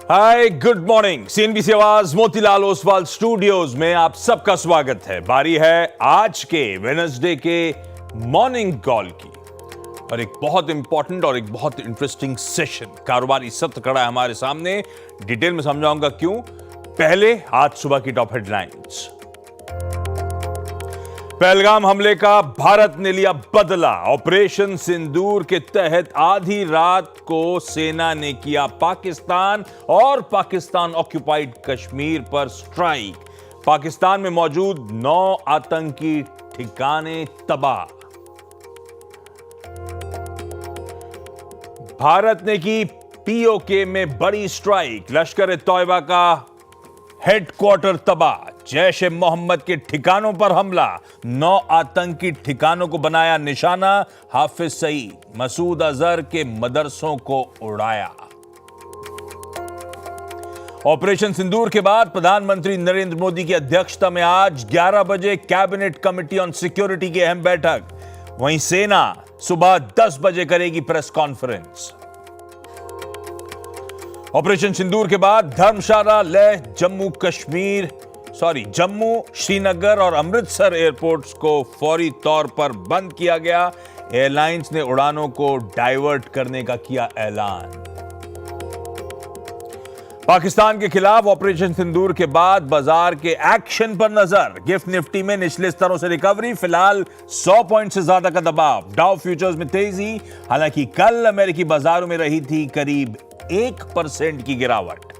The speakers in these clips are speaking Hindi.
हाय गुड मॉर्निंग। सीएनबीसी आवाज मोतीलाल ओसवाल स्टूडियोज में आप सबका स्वागत है। बारी है आज के वेडनेसडे के मॉर्निंग कॉल की और एक बहुत इंपॉर्टेंट और एक बहुत इंटरेस्टिंग सेशन, कारोबारी सत्र खड़ा है हमारे सामने। डिटेल में समझाऊंगा क्यों। पहले आज सुबह की टॉप हेडलाइंस। पहलगाम हमले का भारत ने लिया बदला। ऑपरेशन सिंदूर के तहत आधी रात को सेना ने किया पाकिस्तान और पाकिस्तान ऑक्युपाइड कश्मीर पर स्ट्राइक। पाकिस्तान में मौजूद 9 आतंकी ठिकाने तबाह। भारत ने की पीओके में बड़ी स्ट्राइक। लश्कर ए तौयबा का हेडक्वार्टर तबाह। जैश ए मोहम्मद के ठिकानों पर हमला। 9 आतंकी ठिकानों को बनाया निशाना। हाफिज सईद, मसूद अजहर के मदरसों को उड़ाया। ऑपरेशन सिंदूर के बाद प्रधानमंत्री नरेंद्र मोदी की अध्यक्षता में आज 11 बजे कैबिनेट कमेटी ऑन सिक्योरिटी की अहम बैठक। वहीं सेना सुबह 10 बजे करेगी प्रेस कॉन्फ्रेंस। ऑपरेशन सिंदूर के बाद धर्मशाला, लेह, जम्मू, श्रीनगर और अमृतसर एयरपोर्ट्स को फौरी तौर पर बंद किया गया। एयरलाइंस ने उड़ानों को डाइवर्ट करने का किया ऐलान। पाकिस्तान के खिलाफ ऑपरेशन सिंदूर के बाद बाजार के एक्शन पर नजर। गिफ्ट निफ्टी में निचले स्तरों से रिकवरी। फिलहाल 100 पॉइंट से ज्यादा का दबाव। डाउ फ्यूचर्स में तेजी। हालांकि कल अमेरिकी बाजारों में रही थी करीब 1% की गिरावट।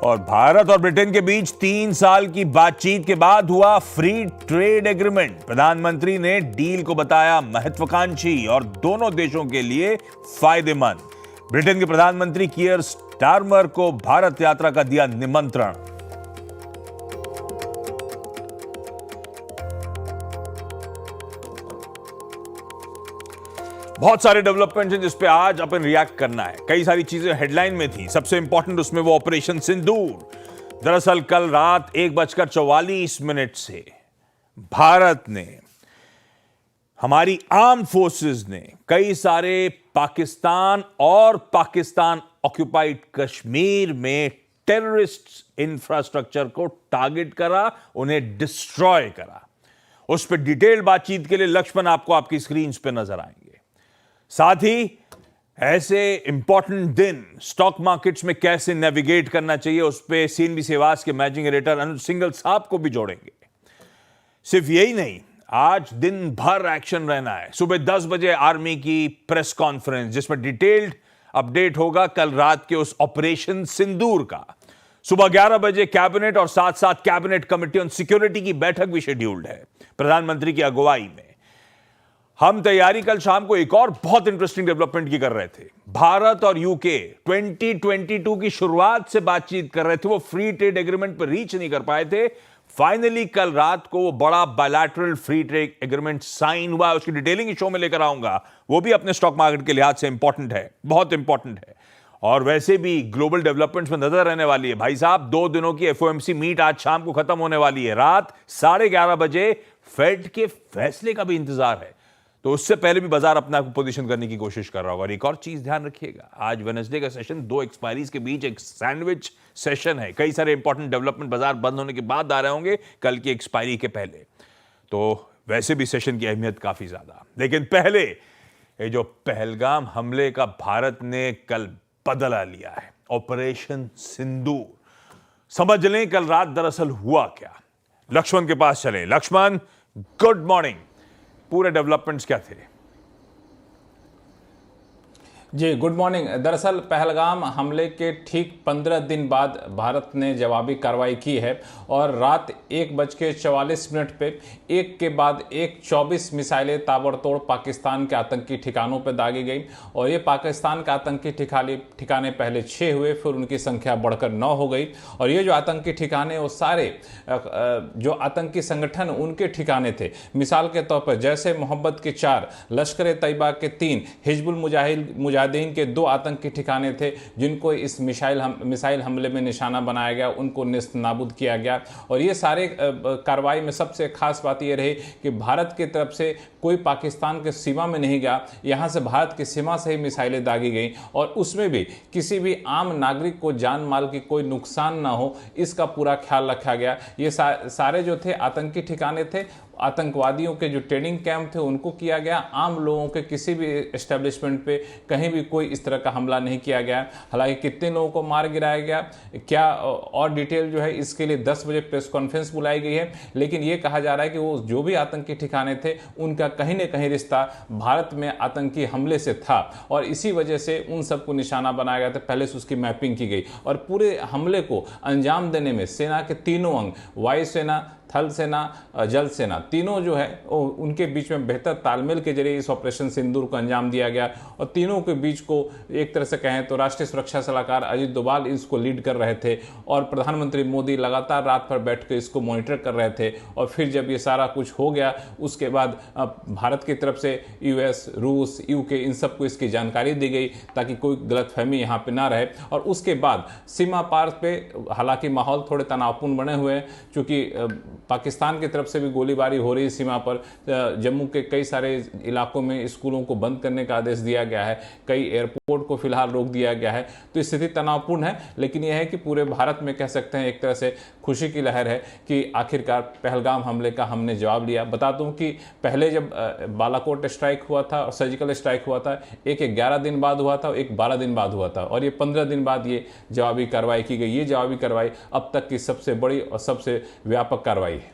और भारत और ब्रिटेन के बीच 3 साल की बातचीत के बाद हुआ फ्री ट्रेड एग्रीमेंट। प्रधानमंत्री ने डील को बताया महत्वाकांक्षी और दोनों देशों के लिए फायदेमंद। ब्रिटेन के प्रधानमंत्री कियर स्टारमर को भारत यात्रा का दिया निमंत्रण। बहुत सारे डेवलपमेंट्स हैं जिस पे आज अपन रिएक्ट करना है। कई सारी चीजें हेडलाइन में थी, सबसे इंपॉर्टेंट उसमें वो ऑपरेशन सिंदूर। दरअसल कल रात 1:44 से भारत ने, हमारी आर्म फोर्सेस ने कई सारे पाकिस्तान और पाकिस्तान ऑक्युपाइड कश्मीर में टेररिस्ट इंफ्रास्ट्रक्चर को टारगेट करा, उन्हें डिस्ट्रॉय करा। उस पर डिटेल बातचीत के लिए लक्ष्मण आपको आपकी स्क्रीन पे नजर आएंगे। साथ ही ऐसे इंपॉर्टेंट दिन स्टॉक मार्केट्स में कैसे नेविगेट करना चाहिए उस पे सीएनबीसी आवाज के मैनेजिंग एडिटर अनुज सिंघल साहब को भी जोड़ेंगे। सिर्फ यही नहीं, आज दिन भर एक्शन रहना है। सुबह 10 बजे आर्मी की प्रेस कॉन्फ्रेंस जिसमें डिटेल्ड अपडेट होगा कल रात के उस ऑपरेशन सिंदूर का। सुबह 11 बजे कैबिनेट और साथ साथ कैबिनेट कमेटी ऑन सिक्योरिटी की बैठक भी शेड्यूल्ड है प्रधानमंत्री की अगुवाई में। हम तैयारी कल शाम को एक और बहुत इंटरेस्टिंग डेवलपमेंट की कर रहे थे। भारत और यूके 2022 की शुरुआत से बातचीत कर रहे थे, वो फ्री ट्रेड एग्रीमेंट पर रीच नहीं कर पाए थे। फाइनली कल रात को वो बड़ा bilateral free trade agreement sign हुआ। उसकी डिटेलिंग शो में लेकर आऊंगा, वो भी अपने स्टॉक मार्केट के लिहाज से इंपॉर्टेंट है, बहुत इंपॉर्टेंट है। और वैसे भी ग्लोबल डेवलपमेंट्स में नजर रहने वाली है। भाई साहब, 2 दिनों की एफओएमसी मीट आज शाम को खत्म होने वाली है। रात 11:30 बजे फेड के फैसले का भी इंतजार है, तो उससे पहले भी बाजार अपना पोजीशन करने की कोशिश कर रहा होगा। और एक और चीज ध्यान रखिएगा, आज वेडनेसडे का सेशन 2 एक्सपायरीज के बीच एक सैंडविच सेशन है। कई सारे इंपॉर्टेंट डेवलपमेंट बाजार बंद होने के बाद आ रहे होंगे कल की एक्सपायरी के पहले, तो वैसे भी सेशन की अहमियत काफी ज्यादा। लेकिन पहले ये जो पहलगाम हमले का भारत ने कल बदला लिया है, ऑपरेशन सिंदूर, समझ लें कल रात दरअसल हुआ क्या। लक्ष्मण के पास चलें। Lakshman, good morning. पूरे डेवलपमेंट्स क्या थे? जी गुड मॉर्निंग। दरअसल पहलगाम हमले के ठीक 15 दिन बाद भारत ने जवाबी कार्रवाई की है और रात 1:44 पे एक के बाद एक 24 मिसाइलें ताबड़तोड़ पाकिस्तान के आतंकी ठिकानों पर दागी गई। और ये पाकिस्तान के आतंकी ठिकाने पहले 6 हुए, फिर उनकी संख्या बढ़कर 9 हो गई। और ये जो आतंकी ठिकाने वो सारे जो आतंकी संगठन उनके ठिकाने थे। मिसाल के तौर पर जैश ए मोहम्मद के 4, लश्कर ए तैयबा के 3, हिजबुल मुजाहिदीन मुजाहिदीन के 2 आतंकी ठिकाने थे जिनको इस मिसाइल हमले में निशाना बनाया गया, उनको नेस्त नाबूद किया गया। और ये सारे कार्रवाई में सबसे खास बात ये रही कि भारत की तरफ से कोई पाकिस्तान के सीमा में नहीं गया, यहाँ से भारत की सीमा से ही मिसाइलें दागी गई और उसमें भी किसी भी आम नागरिक को जान माल की कोई नुकसान ना हो, इसका पूरा ख्याल रखा गया। ये सारे जो थे आतंकी ठिकाने थे, आतंकवादियों के जो ट्रेनिंग कैंप थे उनको किया गया। आम लोगों के किसी भी एस्टेब्लिशमेंट पे कहीं भी कोई इस तरह का हमला नहीं किया गया। हालांकि कितने लोगों को मार गिराया गया, क्या और डिटेल जो है इसके लिए 10 बजे प्रेस कॉन्फ्रेंस बुलाई गई है, लेकिन ये कहा जा रहा है कि वो जो भी आतंकी ठिकाने थे उनका कहीं ना कहीं रिश्ता भारत में आतंकी हमले से था और इसी वजह से उन सबको निशाना बनाया गया था। पहले से उसकी मैपिंग की गई और पूरे हमले को अंजाम देने में सेना के तीनों अंग, वायुसेना, थल सेना, जल सेना, तीनों जो है उनके बीच में बेहतर तालमेल के जरिए इस ऑपरेशन सिंदूर को अंजाम दिया गया। और तीनों के बीच को एक तरह से कहें तो राष्ट्रीय सुरक्षा सलाहकार अजीत डोभाल इसको लीड कर रहे थे और प्रधानमंत्री मोदी लगातार रात भर बैठ कर इसको मॉनिटर कर रहे थे। और फिर जब ये सारा कुछ हो गया उसके बाद भारत की तरफ से यूएस, रूस, यूके इन सबको इसकी जानकारी दी गई ताकि कोई गलतफहमी यहाँ पे ना रहे। और उसके बाद सीमा पार पे हालांकि माहौल थोड़े तनावपूर्ण बने हुए हैं, चूँकि पाकिस्तान की तरफ से भी गोलीबारी हो रही है सीमा पर। जम्मू के कई सारे इलाकों में स्कूलों को बंद करने का आदेश दिया गया है, कई एयरपोर्ट को फिलहाल रोक दिया गया है। तो स्थिति तनावपूर्ण है, लेकिन यह है कि पूरे भारत में कह सकते हैं एक तरह से खुशी की लहर है कि आखिरकार पहलगाम हमले का हमने जवाब लिया। बता दूं कि पहले जब बालाकोट स्ट्राइक हुआ था और सर्जिकल स्ट्राइक हुआ था, एक 11 दिन बाद हुआ था, एक 12 दिन बाद हुआ था और ये 15 दिन बाद ये जवाबी कार्रवाई की गई। ये जवाबी कार्रवाई अब तक की सबसे बड़ी और सबसे व्यापक कार्रवाई है।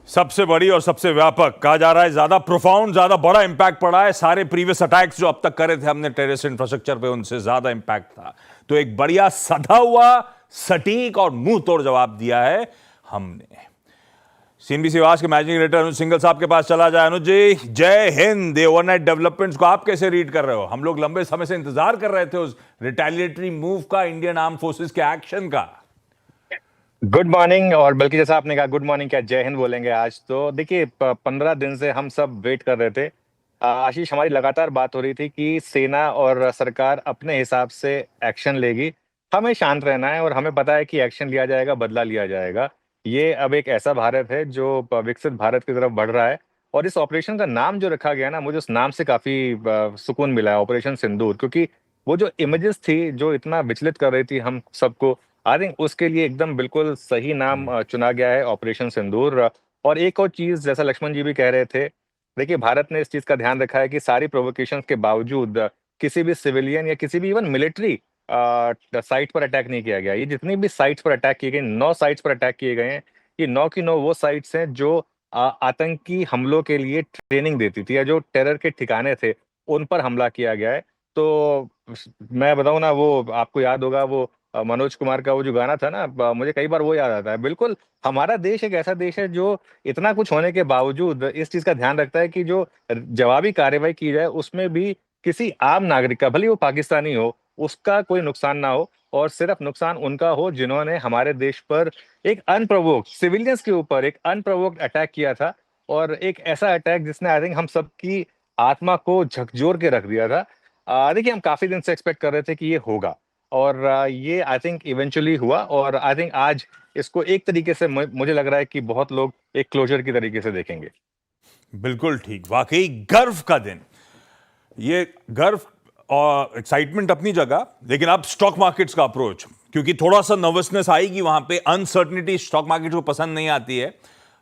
सबसे बड़ी और सबसे व्यापक कहा जा रहा है, ज्यादा प्रोफाउंड, ज्यादा बड़ा इंपैक्ट पड़ा है। सारे प्रीवियस अटैक्स जो अब तक करे थे हमने टेररिस्ट इंफ्रास्ट्रक्चर पे, उनसे ज्यादा इंपैक्ट था। तो एक बढ़िया सधा हुआ, सटीक और मुंह तोड़ जवाब दिया है हमने। सीएनबीसी आवाज के मैनेजिंग डायरेक्टर अनुज सिंघल साहब के पास चला जाए। अनुज जी, जय हिंद। ओवरनाइट डेवलपमेंट्स को आप कैसे रीड कर रहे हो? हम लोग लंबे समय से इंतजार कर रहे थे उस रिटेलिएटरी मूव का, इंडियन आर्म फोर्सेस के एक्शन का। Good morning. और बल्कि जैसा आपने कहा गुड मॉर्निंग, क्या जय हिंद बोलेंगे आज? तो देखिए 15 दिन से हम सब वेट कर रहे थे। आशीष, हमारी लगातार बात हो रही थी कि सेना और सरकार अपने हिसाब से एक्शन लेगी, हमें शांत रहना है और हमें पता है कि एक्शन लिया जाएगा, बदला लिया जाएगा। ये अब एक ऐसा भारत है जो विकसित भारत की तरफ बढ़ रहा है। और इस ऑपरेशन का नाम जो रखा गया ना, मुझे उस नाम से काफी सुकून मिला है, ऑपरेशन सिंदूर, क्योंकि वो जो इमेजेस थी जो इतना विचलित कर रही थी हम सबको, आई थिंक उसके लिए एकदम बिल्कुल सही नाम चुना गया है, ऑपरेशन सिंदूर। और एक और चीज, जैसा लक्ष्मण जी भी कह रहे थे, देखिए भारत ने इस चीज का ध्यान रखा है कि सारी प्रोवोकेशंस के बावजूद किसी भी सिविलियन या किसी भी इवन मिलिट्री साइट पर अटैक नहीं किया गया। ये जितनी भी साइट्स पर अटैक किए गए, 9 साइट्स पर अटैक किए गए हैं, ये 9 की 9 वो साइट्स हैं जो आतंकी हमलों के लिए ट्रेनिंग देती थी या जो टेरर के ठिकाने थे, उन पर हमला किया गया है। तो मैं बताऊं ना, वो आपको याद होगा वो मनोज कुमार का वो जो गाना था ना, मुझे कई बार वो याद आता है। बिल्कुल हमारा देश एक ऐसा देश है जो इतना कुछ होने के बावजूद इस चीज का ध्यान रखता है कि जो जवाबी कार्रवाई की जाए उसमें भी किसी आम नागरिक का, भले वो पाकिस्तानी हो, उसका कोई नुकसान ना हो। और सिर्फ नुकसान उनका हो जिन्होंने हमारे देश पर एक अनप्रोवोक्ड, सिविलियंस के ऊपर एक अनप्रोवोक्ड अटैक किया था। और एक ऐसा अटैक जिसने आई थिंक हम सबकी आत्मा को झकझोर के रख दिया था। देखिए हम काफी दिन से एक्सपेक्ट कर रहे थे कि ये होगा और ये आई थिंक इवेंचुअली हुआ। और आई थिंक आज इसको एक तरीके से मुझे लग रहा है कि बहुत लोग एक क्लोजर की तरीके से देखेंगे। बिल्कुल ठीक, वाकई गर्व का दिन। ये गर्व और एक्साइटमेंट अपनी जगह, लेकिन अब स्टॉक मार्केट्स का अप्रोच, क्योंकि थोड़ा सा नर्वसनेस आएगी वहां पे, अनसर्टनिटी स्टॉक मार्केट को पसंद नहीं आती है।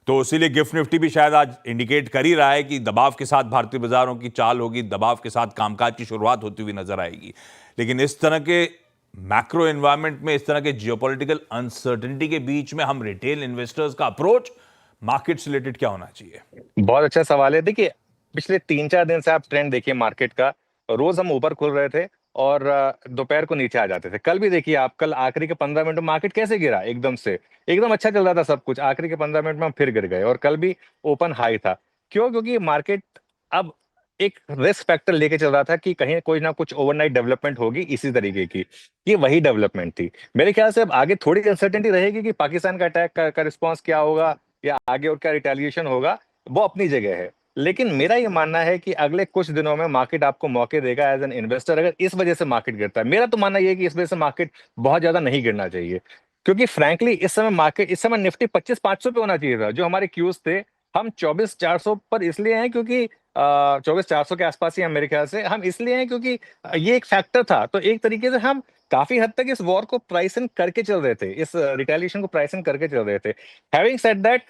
तो इसीलिए गिफ्ट निफ्टी भी शायद आज इंडिकेट कर ही रहा है कि दबाव के साथ भारतीय बाजारों की चाल होगी, दबाव के साथ कामकाज की शुरुआत होती हुई नजर आएगी। लेकिन इस तरह के मैक्रो एनवायरनमेंट में, इस तरह के जियोपॉलिटिकल अनसर्टेनिटी के बीच में हम रिटेल इन्वेस्टर्स का अप्रोच मार्केट से रिलेटेड क्या होना चाहिए? बहुत अच्छा सवाल है। देखिए पिछले 3-4 दिन से आप ट्रेंड देखिए मार्केट का, रोज हम ऊपर खुल रहे थे और दोपहर को नीचे आ जाते थे। कल भी देखिए आप, कल आखिरी के 15 मिनट में मार्केट कैसे गिरा, एकदम से, एकदम अच्छा चल रहा था सब कुछ, आखिरी के 15 मिनट में हम फिर गिर गए और कल भी ओपन हाई था। क्यों? क्योंकि मार्केट अब एक रिस्क फैक्टर लेके चल रहा था कि कहीं कोई ना कुछ ओवरनाइट डेवलपमेंट होगी इसी तरीके की। ये वही डेवलपमेंट थी। मेरे ख्याल से अब आगे थोड़ी अनसर्टेनिटी रहेगी कि पाकिस्तान का अटैक का रिस्पॉन्स क्या होगा या आगे और क्या रिटेलिएशन होगा, वो अपनी जगह है। लेकिन मेरा ये मानना है कि अगले कुछ दिनों में मार्केट आपको मौके देगा एज एन इन्वेस्टर, अगर इस वजह से मार्केट गिरता है। मेरा तो मानना ये है कि इस वजह से मार्केट बहुत ज्यादा नहीं गिरना चाहिए, क्योंकि फ्रैंकली इस समय निफ्टी 25,500 पे होना चाहिए था। जो हमारे क्यूज थे, हम 24,400 पर इसलिए हैं क्योंकि 24,400 के आसपास ही हैं मेरे ख्याल से। हम इसलिए हैं क्योंकि ये एक फैक्टर था। तो एक तरीके से हम काफी हद तक इस वॉर को प्राइस इन करके चल रहे थे, इस रिटेलिएशन को प्राइस इन करके चल रहे थे। Having said that,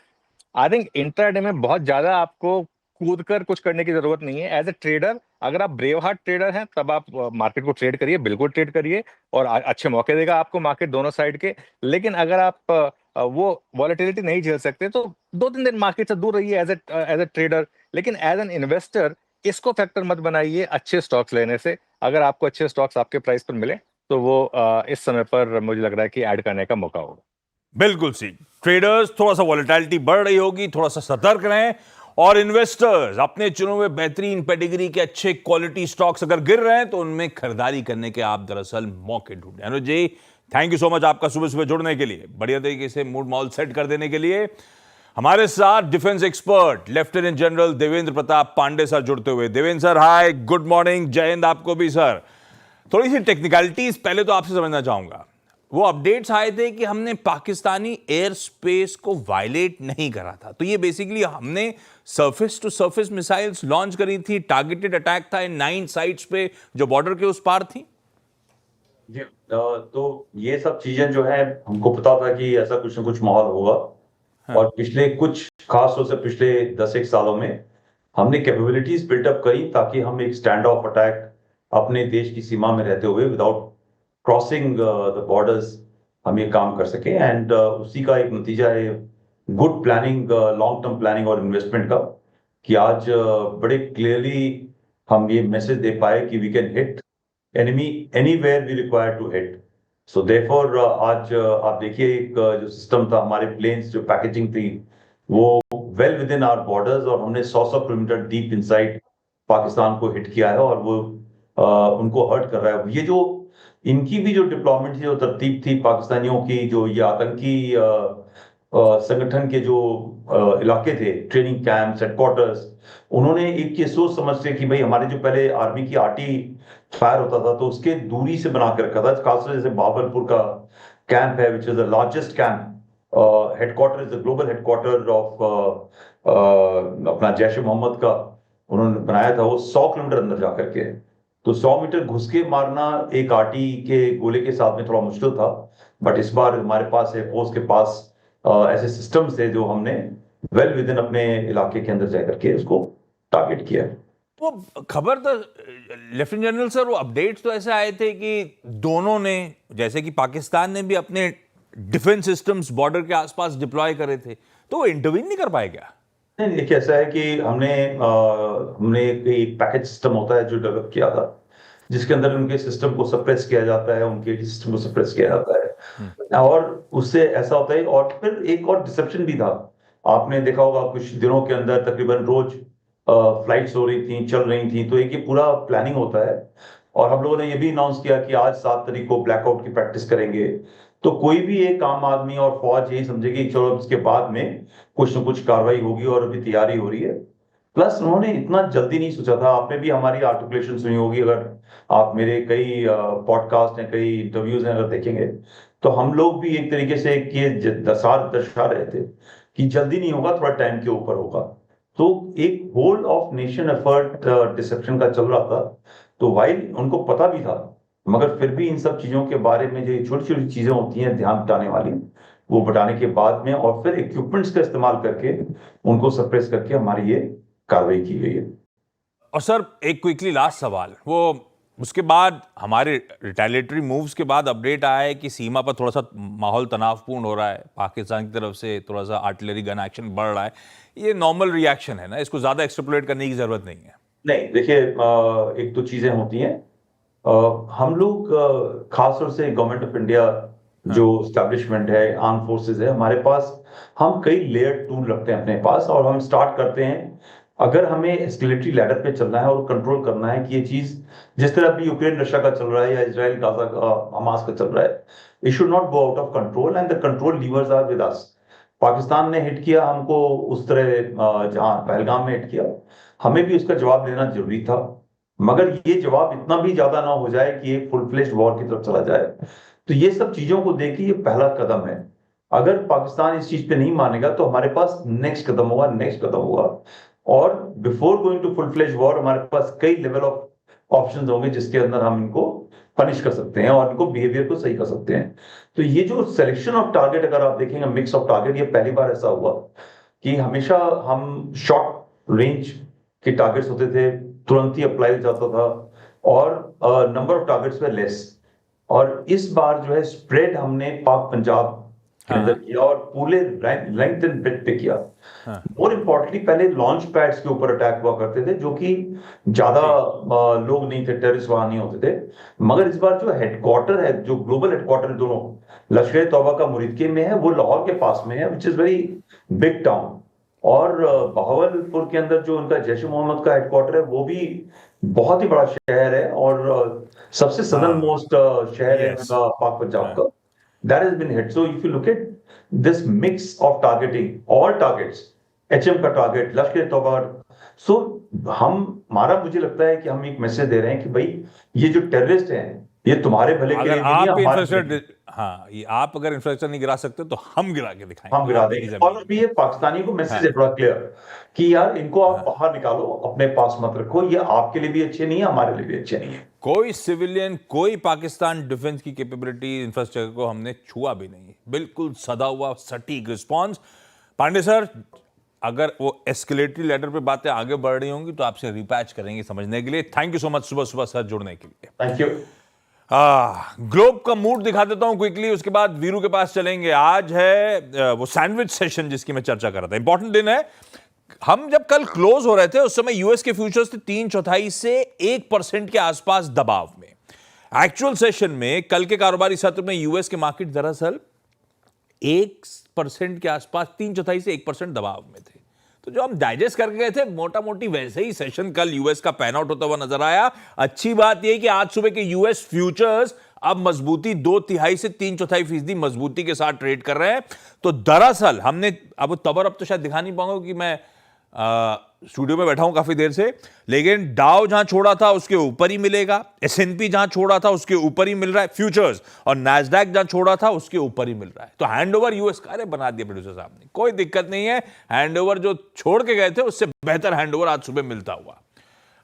I think intraday में बहुत ज्यादा आपको कूद कर कुछ करने की जरूरत नहीं है। एज ए ट्रेडर, अगर आप ब्रेव हार्ट ट्रेडर हैं, तब आप मार्केट को ट्रेड करिए, बिल्कुल ट्रेड करिए, और अच्छे मौके देगा आपको मार्केट दोनों साइड के। लेकिन अगर आप वो वॉलेटिलिटी नहीं झेल सकते, तो 2-3 दिन मार्केट से दूर रहिए एज ए ट्रेडर। लेकिन एज एन इन्वेस्टर इसको फैक्टर मत बनाइए अच्छे स्टॉक्स लेने से। अगर आपको अच्छे स्टॉक्स आपके प्राइस पर मिले, तो वो इस समय पर मुझे लग रहा है कि ऐड करने का मौका होगा। बिल्कुल सी ट्रेडर्स थोड़ा सा वॉलेटिलिटी बढ़ रही होगी, थोड़ा सा सतर्क रहें, और इन्वेस्टर्स अपने चुने हुए बेहतरीन पेडिग्री के अच्छे क्वालिटी स्टॉक्स अगर गिर रहे हैं तो उनमें खरीदारी करने के आप दरअसल मौके ढूंढें। अनुज जी, थैंक यू सो मच आपका सुबह सुबह जुड़ने के लिए, बढ़िया तरीके से मूड माहौल सेट कर देने के लिए। हमारे साथ defence expert lieutenant general Devendra Pratap Pande sir जुड़ते हुए। Devendra sir, hi, good morning, जय हिंद आपको भी सर। थोड़ी सी टेक्निकलिटीज पहले तो आपसे समझना चाहूंगा। वो अपडेट्स आए थे कि हमने पाकिस्तानी एयर स्पेस को वायलेट नहीं करा था, तो ये बेसिकली हमने surface to surface missiles launch करी थी, टारगेटेड अटैक था इन 9 साइट्स पे जो बॉर्डर के उस पार थी। जी, तो ये सब चीजें जो है हमको पता था कि ऐसा कुछ ना कुछ माहौल होगा। हाँ। और पिछले कुछ खास तौर से पिछले 10 एक सालों में हमने कैपेबिलिटीज बिल्टअप करी ताकि हम एक स्टैंड ऑफ अटैक अपने देश की सीमा में रहते हुए विदाउट क्रॉसिंग द बॉर्डर्स हम ये काम कर सके। एंड उसी का एक नतीजा है good planning, long term planning और इन्वेस्टमेंट का, कि आज बड़े क्लियरली हम ये मैसेज दे पाए कि we can hit enemy anywhere we require to hit. So therefore आज आप देखिए एक जो सिस्टम था, हमारे प्लेन्स जो पैकेजिंग थी वो well within our borders, और हमने 100 किलोमीटर डीप इनसाइड पाकिस्तान को हिट किया है, और वो उनको हर्ट कर रहा है। ये जो इनकी भी जो डिप्लॉयमेंट थी, जो तरतीब थी पाकिस्तानियों की, जो ये आतंकी संगठन के जो इलाके थे, ट्रेनिंग कैंप्स, हेडक्वार्टर्स, उन्होंने एक ये सोच समझ के कि भाई हमारे जो पहले आर्मी की आर्टी फायर होता था तो उसके दूरी से बना के रखा था। खासतौर जैसे बाबरपुर का कैंप है, which is the largest camp, headquarter is the global headquarter of अपना जैश ए मोहम्मद का, उन्होंने बनाया था वो 100 किलोमीटर अंदर जाकर के। तो 100 मीटर घुस के मारना एक आर्टी के गोले के साथ में थोड़ा मुश्किल था, बट इस बार हमारे पास एयरफोर्स के पास ऐसे सिस्टम्स थे जो हमने वेल विद इन अपने इलाके के अंदर जाकर के उसको टारगेट किया। वो खबर तो लेफ्टिनेंट जनरल सर, वो अपडेट्स तो ऐसे आए थे कि दोनों ने, जैसे कि पाकिस्तान ने भी अपने डिफेंस सिस्टम्स बॉर्डर के आसपास डिप्लॉय करे थे, तो वो इंटरवीन नहीं कर पाए क्या? नहीं, देखिए ऐसा है कि हमने एक पैकेज सिस्टम होता है जो डेवलप किया था, जिसके अंदर उनके सिस्टम को सप्रेस किया जाता है, उनके सिस्टम को सप्रेस किया जाता है, और उससे ऐसा होता है। और फिर एक और डिसेप्शन भी था, आपने देखा होगा कुछ दिनों के अंदर तकरीबन रोज फ्लाइट्स हो रही थी, चल रही थी, तो एक ये पूरा प्लानिंग होता है। और हम लोगों ने ये भी अनाउंस किया कि आज 7 तारीख को ब्लैकआउट की प्रैक्टिस करेंगे, तो कोई भी एक आम आदमी और फौज यही समझेगी चलो इसके बाद में कुछ न कुछ कार्रवाई होगी, और अभी तैयारी हो रही है। प्लस उन्होंने इतना जल्दी नहीं सोचा था। आपने भी हमारी आर्टिकुलेशन सुनी होगी, अगर आप मेरे कई पॉडकास्ट हैं, कई इंटरव्यूज हैं अगर देखेंगे, तो हम लोग भी एक तरीके से ये दर्शा रहे थे कि जल्दी नहीं होगा, थोड़ा टाइम के ऊपर होगा। तो एक whole of nation effort deception का चल रहा था। तो वाइल उनको पता भी था, मगर फिर भी इन सब चीजों के बारे में जो छोटी छोटी चीजें होती हैं ध्यान बटाने वाली, वो बटाने के बाद में और फिर इक्विपमेंट्स का इस्तेमाल करके उनको सप्रेस करके हमारी ये कार्रवाई की गई है। और सर एक क्विकली लास्ट सवाल, वो उसके बाद हमारे रिटेलिएटरी मूव्स के बाद अपडेट आया है कि सीमा पर थोड़ा सा माहौल तनावपूर्ण हो रहा है, पाकिस्तान की तरफ से थोड़ा सा आर्टिलरी गन एक्शन बढ़ रहा है। ये नॉर्मल रिएक्शन है ना, इसको ज्यादा एक्सट्रपलेट करने की जरूरत नहीं है। नहीं, देखिए एक तो चीजें होती हैं, हम लोग खासतौर से गवर्नमेंट ऑफ इंडिया जो स्टैब्लिशमेंट है, आर्म फोर्सेस है, हमारे पास हम कई लेयर टूल रखते हैं अपने पास, और हम स्टार्ट करते हैं अगर हमें एस्केलेटरी लैडर पे चलना है और कंट्रोल करना है कि ये चीज जिस तरह अभी यूक्रेन रशिया का चल रहा है या इजराइल गाजा का हमास का चल रहा है, it should not go out of control, and the control levers are with us. Pakistan ने हिट किया हमको उस तरह, जहां पहलगाम में हिट किया, हमें भी उसका जवाब देना जरूरी था। मगर ये जवाब इतना भी ज्यादा ना हो जाए कि ये फुल फ्लेश्ड वॉर की तरफ चला जाए। तो ये सब चीजों को देखिए, ये पहला कदम है। अगर पाकिस्तान इस चीज पे नहीं मानेगा तो हमारे पास नेक्स्ट कदम होगा, नेक्स्ट कदम होगा। और before going to full fleshed war हमारे पास कई लेवल ऑफ ऑप्शंस होंगे जिसके अंदर हम इनको पनिश कर सकते हैं और इनको बिहेवियर को सही कर सकते हैं। तो ये जो सिलेक्शन ऑफ टारगेट, अगर आप देखेंगे मिक्स ऑफ टारगेट, ये पहली बार ऐसा हुआ कि हमेशा हम शॉर्ट रेंज के टारगेट्स होते थे, तुरंत ही अप्लाई हो जाता था, और नंबर ऑफ टारगेट्स पे लेस। और इस बार जो है स्प्रेड हमने पाक पंजाब के अंदर किया और पूरे लेंथ एंड ब्रेड्थ पे किया। मोर इम्पोर्टेंटली पहले लॉन्च पैड्स के ऊपर अटैक हुआ करते थे, जो कि ज्यादा लोग नहीं थे, टेररिस्ट वहां नहीं होते थे। मगर इस बार जो हेडक्वार्टर है, जो ग्लोबल हेडक्वार्टर दोनों लश्कर तौबा का मुरीदके में है, वो लाहौर के पास में है, which is very big town. और बहावलपुर के अंदर जो उनका जैश मोहम्मद का हेडक्वार्टर है, वो भी बहुत ही बड़ा शहर है और सबसे सदर्न मोस्ट शहर है उनका पाक पंजाब का। That has been hit. So if you look at this mix of targeting, all targets, HM का टारगेट, लश्कर तौबा, सो हमारा मुझे लगता है कि हम एक मैसेज दे रहे हैं कि भाई ये जो टेररिस्ट हैं, ये तुम्हारे भले के लिए अगर नहीं, आप हमारे इंफ्रास्ट्रक्चर, हाँ, ये आप अगर इंफ्रास्ट्रक्चर नहीं गिरा सकते तो हम गिरा के दिखाएंगे, हम गिरा आपकी देंगे। जमीन। और अभी ये पाकिस्तानी को मैसेज है बड़ा क्लियर कि यार इनको आप बाहर निकालो, अपने पास मत रखो, ये आपके लिए भी अच्छे नहीं है, हमारे लिए भी अच्छे नहीं है। कोई सिविलियन, कोई पाकिस्तान डिफेंस की कैपेबिलिटी, इंफ्रास्ट्रक्चर को हमने छुआ भी नहीं। बिल्कुल सदा हुआ सटीक रिस्पॉन्स। पांडे सर, अगर वो एस्केलेटरी लेडर पे बातें आगे बढ़ रही होंगी तो आपसे रिपैच करेंगे समझने के लिए। थैंक यू सो मच सुबह सुबह सर जुड़ने के लिए। Thank you. ग्लोब का मूड दिखा देता हूं क्विकली, उसके बाद वीरू के पास चलेंगे। आज है वो सैंडविच सेशन जिसकी मैं चर्चा कर रहा था। इंपॉर्टेंट दिन है। हम जब कल क्लोज हो रहे थे उस समय यूएस के फ्यूचर्स थे 3/4 से 1% के आसपास दबाव में। एक्चुअल सेशन में कल के कारोबारी सत्र में यूएस के मार्केट दरअसल 1% के आसपास, 3/4 से 1% दबाव में थे। तो जो हम डाइजेस्ट करके गए थे, मोटा मोटी वैसे ही सेशन कल यूएस का पैन आउट होता हुआ नजर आया। अच्छी बात यह कि आज सुबह के यूएस फ्यूचर्स अब मजबूती 2/3 से 3/4% मजबूती के साथ ट्रेड कर रहे हैं। तो दरअसल हमने अब तो शायद दिखा नहीं पाऊंगा कि मैं स्टूडियो में बैठा हूं काफी देर से, लेकिन डाउ जहां छोड़ा था उसके ऊपर ही मिलेगा, S&P जहां छोड़ा था उसके ऊपर ही मिल रहा है फ्यूचर्स, और नैस्डैक जहां छोड़ा था उसके ऊपर ही मिल रहा है। तो हैंडओवर यूएस का बना दिया प्रोड्यूसर साहब ने, कोई दिक्कत नहीं है। हैंडओवर जो छोड़ के गए थे उससे बेहतर हैंडओवर आज सुबह मिलता हुआ।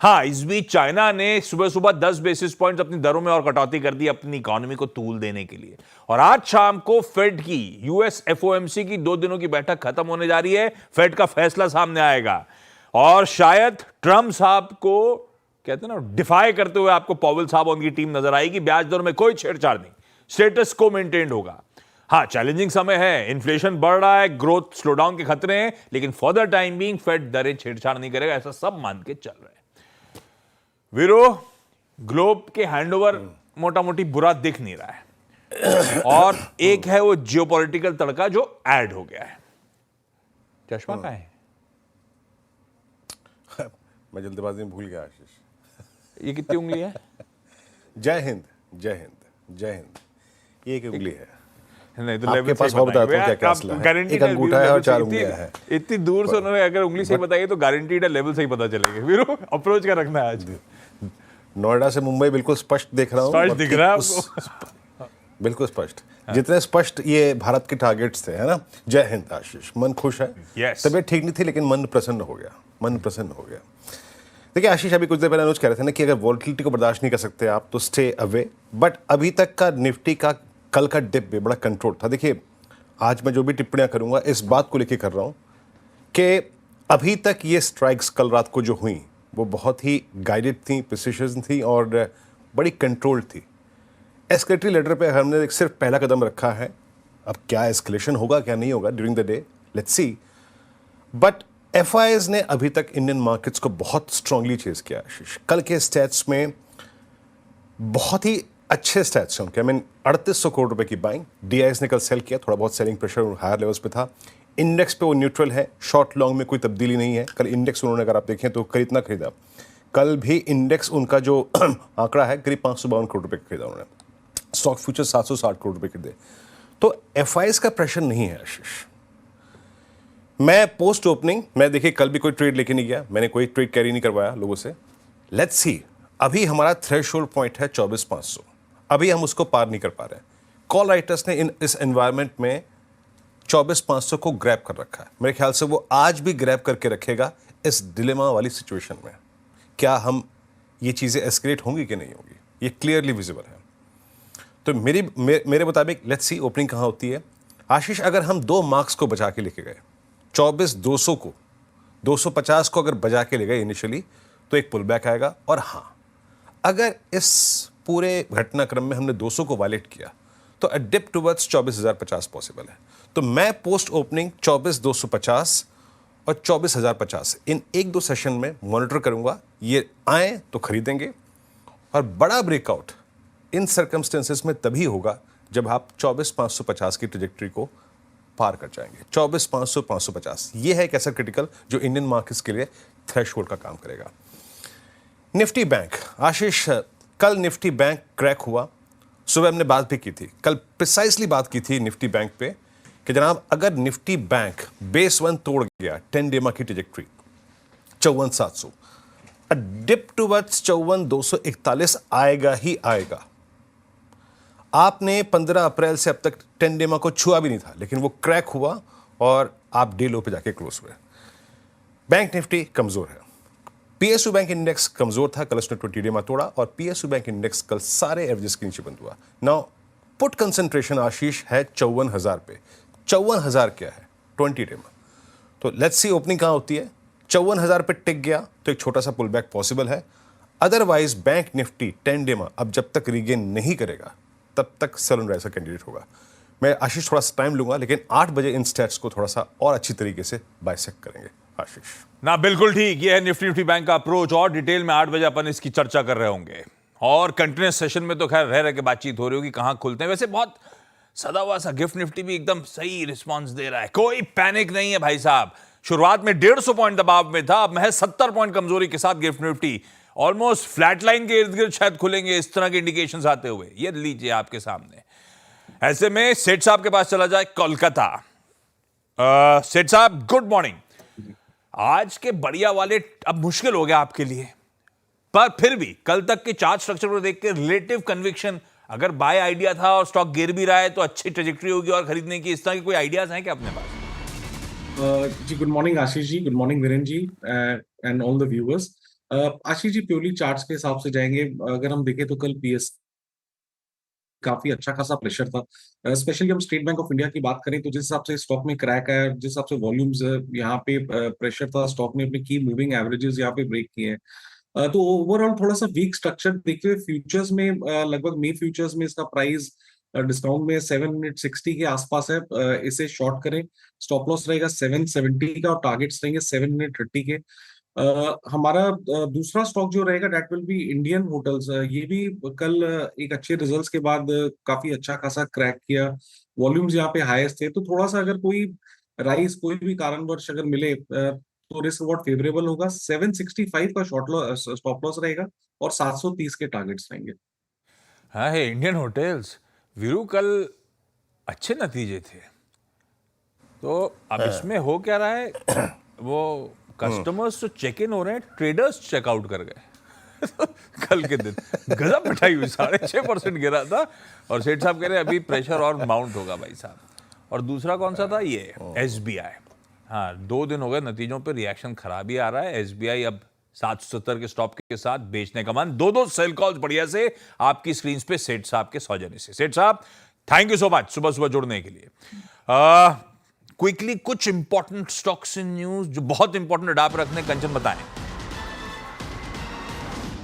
हाँ, इस बीच चाइना ने सुबह सुबह 10 बेसिस पॉइंट्स अपनी दरों में और कटौती कर दी अपनी इकोनॉमी को तूल देने के लिए। और आज शाम को फेड की, यूएस FOMC की 2 दिनों की बैठक खत्म होने जा रही है। फेड का फैसला सामने आएगा और शायद ट्रंप साहब को, कहते हैं ना, डिफाई करते हुए आपको पॉवेल साहब और उनकी टीम नजर आएगी। ब्याज दर में कोई छेड़छाड़ नहीं, स्टेटस को मेंटेन होगा। हाँ, चैलेंजिंग समय है, इन्फ्लेशन बढ़ रहा है, ग्रोथ स्लोडाउन के खतरे हैं, लेकिन for the time being fade दरें छेड़छाड़ नहीं करेगा, ऐसा सब मान के चल रहे हैं। वीरो, ग्लोब के हैंडओवर मोटा मोटी बुरा दिख नहीं रहा है, और एक है वो जियोपॉलिटिकल तड़का जो ऐड हो गया है। चश्मा कहाँ है? मैं जल्दबाजी में भूल गया आशीष। ये कितनी उंगली है? जय हिंद, जय हिंद, जय हिंद। ये एक उंगली है। नहीं तो आपके पास और बताता हूं क्या क्या असला है। एक अंगूठा है और 4 उंगलियां हैं। इतनी दूर से उन्होंने अगर उंगली सही बताई तो गारंटीड है लेवल सही पता चलेगा। वीरो, अप्रोच क्या रखना है आज? नोएडा से मुंबई बिल्कुल स्पष्ट देख रहा हूँ। स्पष्ट दिख रहा है आपको? बिल्कुल स्पष्ट। जितने स्पष्ट ये भारत के टारगेट्स थे, है ना। जय हिंद आशीष, मन खुश है। तबीयत ठीक नहीं थी लेकिन मन प्रसन्न हो गया, मन प्रसन्न हो गया। देखिए आशीष, अभी कुछ देर पहले अनुज कह रहे थे ना कि अगर वॉलेटिलिटी को बर्दाश्त नहीं कर सकते आप तो स्टे अवे। बट अभी तक का निफ्टी का कल का डिप भी बड़ा कंट्रोल था। देखिए, आज मैं जो भी टिप्पणियां करूंगा इस बात को लेकर कर रहा हूं कि अभी तक ये स्ट्राइक्स कल रात को जो हुई वो बहुत ही गाइडेड थी, प्रिसिशन थी और बड़ी कंट्रोल्ड थी। एस्केलेटरी लेडर पे हमने सिर्फ पहला कदम रखा है। अब क्या एस्केलेशन होगा क्या नहीं होगा during the day, let's see. But FIs ने अभी तक इंडियन मार्केट्स को बहुत स्ट्रांगली चेज किया आशीष। कल के स्टैट्स में बहुत ही अच्छे स्टैट्स हैं उनके। 3800 करोड़ रुपए की बाइंग। DIs ने कल सेल किया, थोड़ा बहुत सेलिंग प्रेशर हायर लेवल्स पे था। इंडेक्स पे वो न्यूट्रल है, शॉर्ट लॉन्ग में कोई तब्दीली नहीं है। कल इंडेक्स उन्होंने, अगर आप देखें तो खरीदना खरीदा, कल भी इंडेक्स उनका जो आंकड़ा है करीब 552 करोड़ रुपए खरीदा उन्होंने। स्टॉक फ्यूचर 760 करोड़ रुपए खरीदे। तो FIs का प्रेशर नहीं है आशीष। मैं पोस्ट ओपनिंग, मैं देखिए कल भी कोई ट्रेड लेके नहीं गया, मैंने कोई ट्रेड कैरी नहीं करवाया लोगों से। लेट्स सी, अभी हमारा थ्रेशोल्ड पॉइंट है 24,500, अभी हम उसको पार नहीं कर पा रहे हैं। कॉल राइटर्स ने इस एनवायरनमेंट में 24,500 को ग्रैब कर रखा है। मेरे ख्याल से वो आज भी ग्रैब करके रखेगा इस डिलेमा वाली सिचुएशन में। क्या हम ये चीज़ें एस्केलेट होंगी कि नहीं होंगी, ये क्लियरली विजिबल है। तो मेरे मुताबिक लेट्स सी ओपनिंग कहाँ होती है। आशीष, अगर हम 2 मार्क्स को बचा के लेके गए, 24,200 को 250 को अगर बजा के ले गए इनिशियली, तो एक पुल बैक आएगा। और हाँ, अगर इस पूरे घटनाक्रम में हमने 200 को वायलेट किया तो अ डिप टुवर्ड्स 24,050 पॉसिबल है। तो मैं पोस्ट ओपनिंग 24,250 और 24,050 इन 1-2 सेशन में मॉनिटर करूंगा। ये आए तो खरीदेंगे, और बड़ा ब्रेकआउट इन सर्कमस्टेंसेस में तभी होगा जब आप 24,550 की ट्रेजेक्टरी को पार कर जाएंगे। 24,500, 550 ये है एक ऐसा क्रिटिकल जो इंडियन मार्केट्स के लिए थ्रेशहोल्ड का काम करेगा। निफ्टी बैंक, आशीष, कल निफ्टी बैंक क्रैक हुआ। सुबह हमने बात भी की थी, कल प्रिसाइसली बात की थी निफ्टी बैंक पे कि जनाब अगर निफ्टी बैंक बेस 1 तोड़ गया 10 डेमा की ट्रेजेक्टरी 54,700, डिप टुवर्ड्स 54,241 आएगा ही आएगा। आपने 15 अप्रैल से अब तक 10 डेमा को छुआ भी नहीं था, लेकिन वो क्रैक हुआ और आप डे लो पे जाके क्लोज हुए। बैंक निफ्टी कमजोर है। पीएसयू बैंक इंडेक्स कमजोर था, कल उसने 20 डेमा तोड़ा, और पीएसयू बैंक इंडेक्स कल सारे एवरेजेस के नीचे बंद हुआ। नाउ पुट कंसंट्रेशन आशीष है 54,000 पे। 54,000 क्या है? 20 डेमा। तो लेट्स सी ओपनिंग कहां होती है। 54,000 पे टिक गया तो एक छोटा सा पुल बैक पॉसिबल है। अदरवाइज बैंक निफ्टी 10 डेमा अब जब तक रीगेन नहीं करेगा तब तक सेल एंड राइज का कैंडिडेट होगा। मैं आशीष थोड़ा सा टाइम लूंगा, लेकिन 8 बजे इन स्टैट्स को थोड़ा सा और अच्छी तरीके से बाइसेक्ट करेंगे। आशीष ना, बिल्कुल ठीक, ये है निफ्टी बैंक का अप्रोच, और डिटेल में 8 बजे अपन इसकी चर्चा कर रहे होंगे। और कंटिन्यूस सेशन में तो खैर रह के बातचीत हो रही होगी कहां खुलते हैं। वैसे बहुत सदा हुआ सा गिफ्ट निफ्टी भी एकदम सही रिस्पॉन्स दे रहा है, कोई पैनिक नहीं है भाई साहब। शुरुआत में 150 पॉइंट दबाव में था, अब महज 70 पॉइंट कमजोरी के साथ gift Nifty almost flat line के इर्द गिर्द शायद खुलेंगे, इस तरह के इंडिकेशंस आते हुए। ये लीजिए आपके सामने। ऐसे में सेठ साहब के पास चला जाए, कोलकाता। सेठ साहब गुड मॉर्निंग। आज के बढ़िया वाले अब मुश्किल हो गया आपके लिए, पर फिर भी कल तक के चार्ट स्ट्रक्चर को देख के रिलेटिव कन्विक्शन, अगर बाय आइडिया था और स्टॉक गिर भी रहा है तो अच्छी ट्रेजेक्टरी होगी और खरीदने की, इस तरह के कोई आइडियाज हैं क्या अपने पास? जी good morning Ashish ji, good morning Viren ji and all the viewers. Ashish ji purely charts के हिसाब से जाएंगे। अगर हम देखें तो कल पीएस काफी अच्छा खासा प्रेशर था, स्पेशली हम स्टेट बैंक ऑफ इंडिया की बात करें तो जिस हिसाब से स्टॉक में क्रैक है, जिस हिसाब से वॉल्यूम्स यहाँ पे प्रेशर था, स्टॉक ने अपने की मूविंग एवरेजेस यहाँ पे ब्रेक किए हैं। तो ओवरऑल थोड़ा सा वीक स्ट्रक्चर देखते हुए फ्यूचर्स में लगभग मे फ्यूचर्स में इसका प्राइस डिस्काउंट में 760 के आसपास है। इसे शॉर्ट करें, स्टॉप लॉस रहेगा 770 का और टारगेट्स रहेंगे 730 के। हमारा दूसरा स्टॉक जो रहेगा that will be Indian hotels. ये भी कल एक अच्छे रिजल्ट्स के बाद काफी अच्छा खासा क्रैक किया, वॉल्यूम्स यहाँ पे हाईएस्ट थे। तो थोड़ा सा अगर कोई राइज कोई भी कारणवश अगर मिले तो रिस्क रिवॉर्ड फेवरेबल होगा। 765 का स्टॉप लॉस रहेगा और 730 के टारगेट्स रहेंगे। हाँ है इंडियन होटल्स। वीरू कल अच्छे नतीजे थे, तो अब इसमें हो क्या रहा है, वो कस्टमर्स तो चेक इन हो रहे हैं, ट्रेडर्स चेकआउट कर गए कल के दिन गजब मिठाई हुई, 6.5% गिरा था और सेठ साहब कह रहे अभी प्रेशर और माउंट होगा भाई साहब। और दूसरा कौन सा था, ये एसबीआई। हाँ 2 दिन हो गए नतीजों पे रिएक्शन खराब ही आ रहा है। एसबीआई अब 770 के स्टॉप के साथ बेचने का मन। 2 सेल कॉल्स बढ़िया से आपकी स्क्रीन पे सेठ साहब के सौजन्य से। सेठ साहब थैंक यू सो मच सुबह सुबह जुड़ने के लिए। क्विकली कुछ इंपॉर्टेंट स्टॉक्स इन न्यूज जो बहुत इंपॉर्टेंट रडार पर रखने, कंचन बताएं।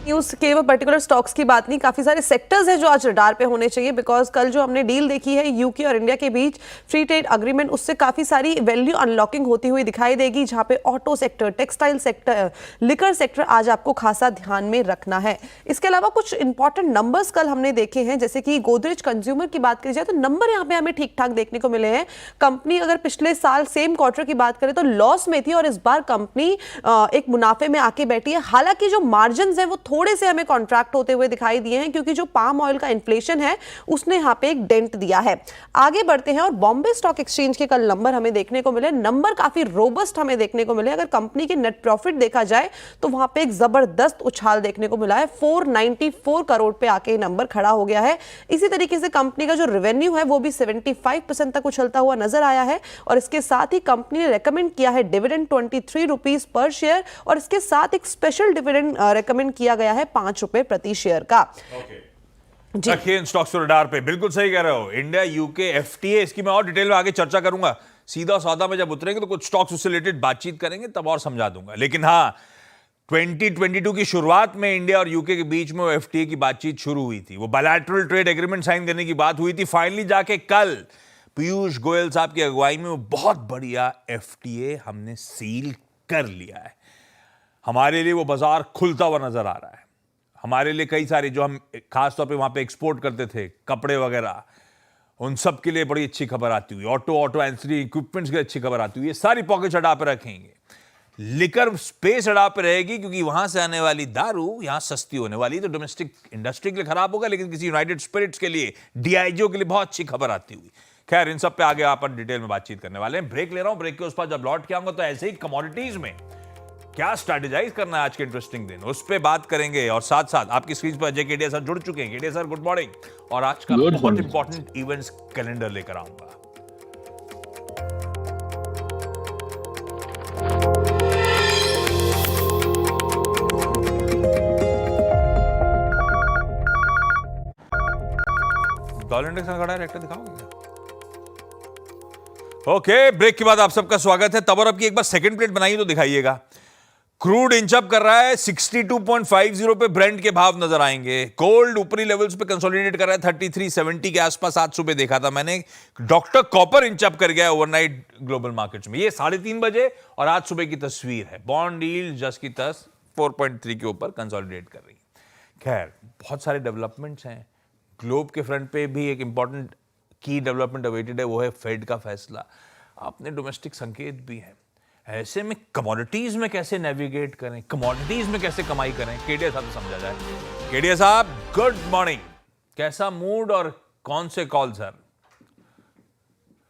न्यूज केवल पर्टिकुलर स्टॉक्स की बात नहीं, काफी सारे सेक्टर्स हैं जो आज रडार पे होने चाहिए, बिकॉज कल जो हमने डील देखी है यूके और इंडिया के बीच फ्री ट्रेड अग्रीमेंट, उससे काफी सारी वैल्यू अनलॉकिंग होती हुई दिखाई देगी, जहां पे auto sector, textile sector, liquor sector आज आपको खासा ध्यान में रखना है। इसके अलावा कुछ इंपॉर्टेंट नंबर्स कल हमने देखे हैं, जैसे कि गोदरेज कंज्यूमर की बात करी जाए तो नंबर यहाँ पे हमें ठीक ठाक देखने को मिले हैं। कंपनी अगर पिछले साल सेम क्वार्टर की बात करें तो लॉस में थी और इस बार कंपनी एक मुनाफे में आके बैठी है। हालांकि जो मार्जिन है वो थोड़े से हमें कॉन्ट्रैक्ट होते हुए दिखाई दिए हैं, क्योंकि जो पाम ऑयल का इन्फ्लेशन है उसने यहाँ पे एक डेंट दिया है। आगे बढ़ते हैं और बॉम्बे स्टॉक एक्सचेंज के कल नंबर हमें देखने को मिले, नंबर काफी रोबस्ट हमें देखने को मिले। अगर कंपनी की नेट प्रॉफिट देखा जाए तो वहां पे एक जबरदस्त उछाल देखने को मिला है, 494 करोड़ पे आके नंबर खड़ा हो गया है। इसी तरीके से कंपनी का जो रेवेन्यू है वो भी 75% तक उछलता हुआ नजर आया है, और इसके साथ ही कंपनी ने रेकमेंड किया है डिविडेंड 23 रुपीस पर शेयर, और इसके साथ एक स्पेशल डिविडेंड रेकमेंड किया गया है 5 रुपए प्रति शेयर का। रखिए इन स्टॉक्स को रडार पे। बिल्कुल सही कह रहे हो, इंडिया यूके एफटीए, इसकी मैं और डिटेल में आगे चर्चा करूंगा। सीधा सौदा में जब उतरेंगे तो कुछ स्टॉक्स उससे रिलेटेड बातचीत करेंगे, तब और समझा दूंगा। लेकिन हाँ, 2022 की शुरुआत में इंडिया और यूके के बीच में वो एफटीए की बातचीत शुरू हुई थी, वो बायलैटरल ट्रेड एग्रीमेंट साइन करने की बात हुई थी। फाइनली जाके कल पीयूष गोयल साहब की अगुवाई में वो बहुत बढ़िया एफटीए हमने सील कर लिया है। हमारे लिए वो बाजार खुलता हुआ नजर आ रहा है। हमारे लिए कई सारे जो हम खासतौर पे वहां पे एक्सपोर्ट करते थे, कपड़े वगैरह, उन सब के लिए बड़ी अच्छी खबर आती हुई, ऑटो एंसिलरी इक्विपमेंट्स की अच्छी खबर आती हुई। ये सारी पॉकेट्स अड़ा पे रखेंगे, लिकर स्पेस अड़ा पे रहेगी, क्योंकि वहां से आने वाली दारू यहां सस्ती होने वाली। तो डोमेस्टिक इंडस्ट्री के लिए खराब होगा, लेकिन किसी यूनाइटेड स्पिरिट्स के लिए, डीआईजीओ के लिए बहुत अच्छी खबर आती हुई। खैर, इन सब पे आगे अपन डिटेल में बातचीत करने वाले हैं। ब्रेक ले रहा हूं, ब्रेक के उस पर जब लौट के आऊंगा तो ऐसे ही कमोडिटीज में क्या स्ट्रैटेजाइज करना है आज के इंटरेस्टिंग दिन, उस पर बात करेंगे। और साथ साथ आपकी स्क्रीन पर अजय केडिया सर जुड़ चुके हैं। Kedia sir, good morning. और आज का बहुत इंपॉर्टेंट इवेंट्स कैलेंडर लेकर आऊंगा। डॉलर इंडेक्स का खड़ा है, रेक्टर दिखाओगे क्या? ओके, ब्रेक के बाद आप सबका स्वागत है। तब और अब की एक बार सेकंड प्लेट बनाइए तो दिखाइएगा। क्रूड इंच अप कर रहा है, 62.50 पे ब्रेंट के भाव नजर आएंगे। गोल्ड ऊपरी लेवल्स पे कंसोलिडेट कर रहा है, 3370 के आसपास 700 पे देखा था मैंने। डॉक्टर कॉपर इंच अप कर गया ओवरनाइट ग्लोबल मार्केट्स में। ये 3:30 बजे और आज सुबह की तस्वीर है। बॉन्ड यील्ड जस की तस 4.3 के ऊपर कंसोलिडेट कर रही है। खैर, बहुत सारे डेवलपमेंट्स हैं ग्लोब के फ्रंट पे। भी एक इंपॉर्टेंट की डेवलपमेंट अवेटेड है, वो है फेड का फैसला। अपने डोमेस्टिक संकेत भी हैं। ऐसे में कमोडिटीज में कैसे नेविगेट करें, कमोडिटीज में कैसे कमाई करें, केडिया साहब से समझा जाए। केडिया साहब, गुड मॉर्निंग। कैसा मूड और कौन से कॉल सर?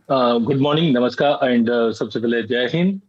गुड मॉर्निंग, नमस्कार एंड सबसे पहले जय हिंद।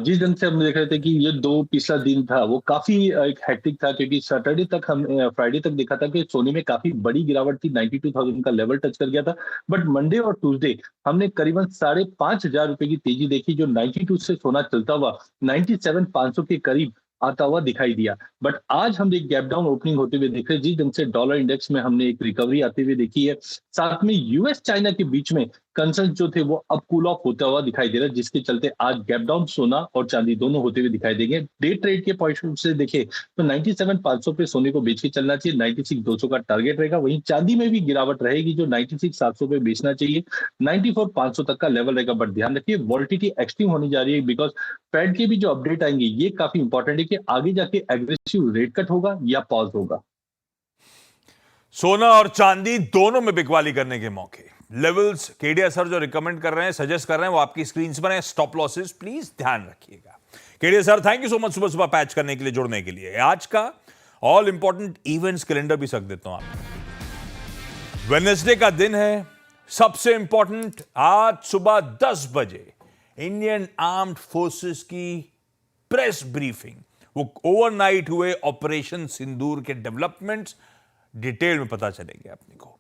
जिस दिन से हम देख रहे थे कि ये पिछला दिन था वो काफी एक हेक्टिक था, क्योंकि सैटरडे तक हम फ्राइडे तक देखा था कि सोने में काफी बड़ी गिरावट थी, 92,000 का लेवल टच कर गया था। बट मंडे और ट्यूसडे हमने करीबन 5,500 रुपए की तेजी देखी, जो 92 से सोना चलता हुआ 97,500 के करीब आता हुआ दिखाई दिया। बट आज हम एक गैप डाउन ओपनिंग होते हुए देख रहे हैं, जिस दिन से डॉलर इंडेक्स में हमने एक रिकवरी आते हुए देखी है। साथ में यूएस चाइना के बीच में कंसर्न जो थे वो अब कूल ऑफ होता हुआ दिखाई दे रहा है, जिसके चलते आज गैप डाउन सोना और चांदी दोनों होते हुए दिखाई देंगे। डे ट्रेड के पॉइंट से देखें तो 97,500 पे सोने को बेच के चलना चाहिए, 96,200 का टारगेट रहेगा। वहीं चांदी में भी गिरावट रहेगी, जो 96,700 पे बेचना चाहिए, 94,500 तक का लेवल रहेगा। बट ध्यान रखिए, वॉलिटिलिटी एक्सट्रीम होने जा रही है, बिकॉज फेड के भी जो अपडेट आएंगे ये काफी इंपॉर्टेंट है कि आगे जाके एग्रेसिव रेट कट होगा या पॉज होगा। सोना और चांदी दोनों में बिकवाली करने के मौके। लेवल्स केडिया सर जो रिकमेंड कर रहे हैं, सजेस्ट कर रहे हैं, वो आपकी स्क्रीन पर है। स्टॉप लॉसेस प्लीज ध्यान रखिएगा। Kedia sir, thank you so much सुबह सुबह पैच करने के लिए, जुड़ने के लिए। आज का ऑल इंपॉर्टेंट इवेंट्स कैलेंडर भी सक देता हूं आपको। वेडनेसडे का दिन है, सबसे इंपॉर्टेंट आज सुबह 10 बजे इंडियन आर्म्ड फोर्सेस की प्रेस ब्रीफिंग। वो ओवरनाइट हुए ऑपरेशन सिंदूर के डेवलपमेंट्स डिटेल में पता चलेंगे अपने को।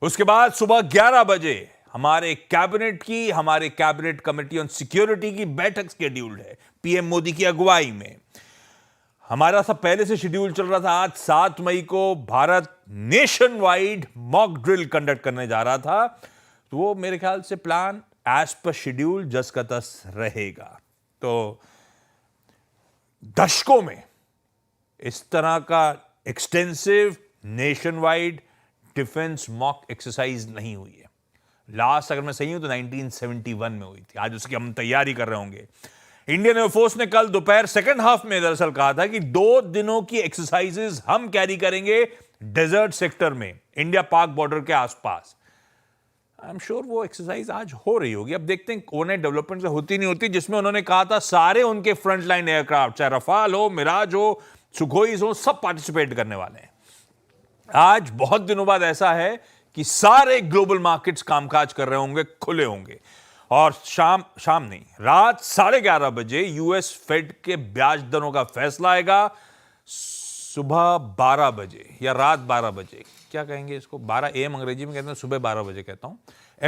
उसके बाद सुबह 11 बजे हमारे कैबिनेट कमेटी ऑन सिक्योरिटी की बैठक शेड्यूल्ड है, पीएम मोदी की अगुवाई में। हमारा सब पहले से शेड्यूल चल रहा था। आज 7 मई को Bharat nation wide mock drill conduct करने जा रहा था, तो वो मेरे ख्याल से प्लान एज पर शेड्यूल जस का तस रहेगा। तो दशकों में इस तरह का extensive nation wide defence mock exercise नहीं हुई है। लास्ट अगर मैं सही हूं तो 1971 में हुई थी। आज उसकी हम तैयारी कर रहे होंगे। इंडियन एयरफोर्स ने कल दोपहर सेकंड हाफ में दरअसल कहा था कि 2 दिनों की एक्सरसाइजेस हम कैरी करेंगे डेजर्ट सेक्टर में, इंडिया पाक बॉर्डर के आसपास। आई एम श्योर वो एक्सरसाइज आज हो रही होगी। अब देखते हैं ओवरनाइट डेवलपमेंट होती नहीं होती, जिसमें उन्होंने कहा था सारे उनके फ्रंटलाइन एयरक्राफ्ट, चाहे रफाल हो, मिराज हो, सुखोई सब पार्टिसिपेट करने वाले हैं। आज बहुत दिनों बाद ऐसा है कि सारे ग्लोबल मार्केट्स कामकाज कर रहे होंगे, खुले होंगे, और शाम नहीं, रात 11:30 बजे यूएस फेड के ब्याज दरों का फैसला आएगा। सुबह 12 बजे या रात 12 बजे, क्या कहेंगे इसको, 12 AM अंग्रेजी में कहते हैं, सुबह 12 बजे कहता हूं,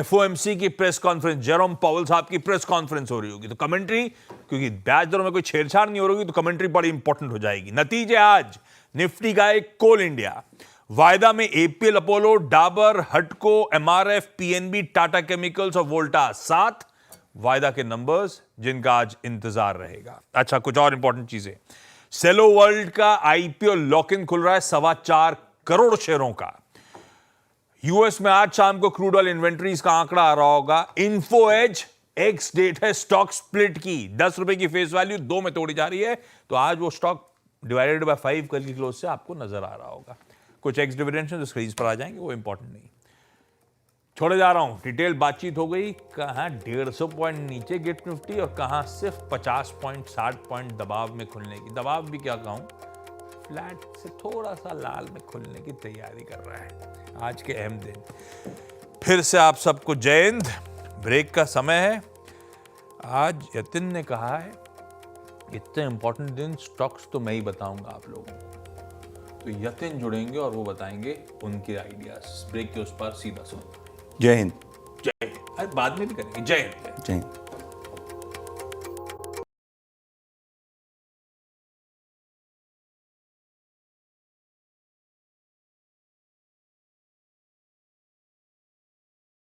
FOMC की प्रेस कॉन्फ्रेंस, जेरोम पावेल साहब की प्रेस कॉन्फ्रेंस हो रही होगी। तो कमेंट्री, क्योंकि ब्याज दरों में कोई छेड़छाड़ नहीं हो रही, तो कमेंट्री बड़ी इंपॉर्टेंट हो जाएगी। नतीजे आज निफ्टी का एक कोल इंडिया, वायदा में APL, अपोलो, डाबर, हटको, MRF, PNB, टाटा केमिकल्स और वोल्टास 7 वायदा के नंबर्स जिनका आज इंतजार रहेगा। अच्छा, कुछ और इंपॉर्टेंट चीजें, सेलो वर्ल्ड का IPO लॉक इन खुल रहा है 4.25 करोड़ शेयरों का। यूएस में आज शाम को क्रूड ऑयल इन्वेंट्रीज का आंकड़ा आ रहा होगा। इन्फो एज एक्स डेट है स्टॉक स्प्लिट की, 10 रुपए की फेस वैल्यू 2 में तोड़ी जा रही है, तो आज वो स्टॉक डिवाइडेड बाय 5 कल की क्लोज से आपको नजर आ रहा होगा। कुछ एक्स डिविडेंड जो स्क्रीन पर आ जाएंगे, वो इंपॉर्टेंट नहीं, छोड़े जा रहा हूं। डिटेल बातचीत हो गई, कहां 150 पॉइंट नीचे गिफ्ट निफ्टी और कहां सिर्फ 50 पॉइंट 60 पॉइंट दबाव में खुलने की, दबाव भी क्या कहूं, फ्लैट से थोड़ा सा लाल में खुलने की तैयारी कर रहा है आज के अहम दिन। फिर से आप सबको जय हिंद। ब्रेक का समय है। आज यतिन ने कहा है इतने इंपॉर्टेंट दिन स्टॉक्स तो मैं ही बताऊंगा आप लोगों को, तो यतिन जुड़ेंगे और वो बताएंगे उनके आइडियाज। ब्रेक के उस पर सीधा सुन। जय हिंद। जय हिंद। बाद में भी करेंगे। जय हिंद। जय हिंद।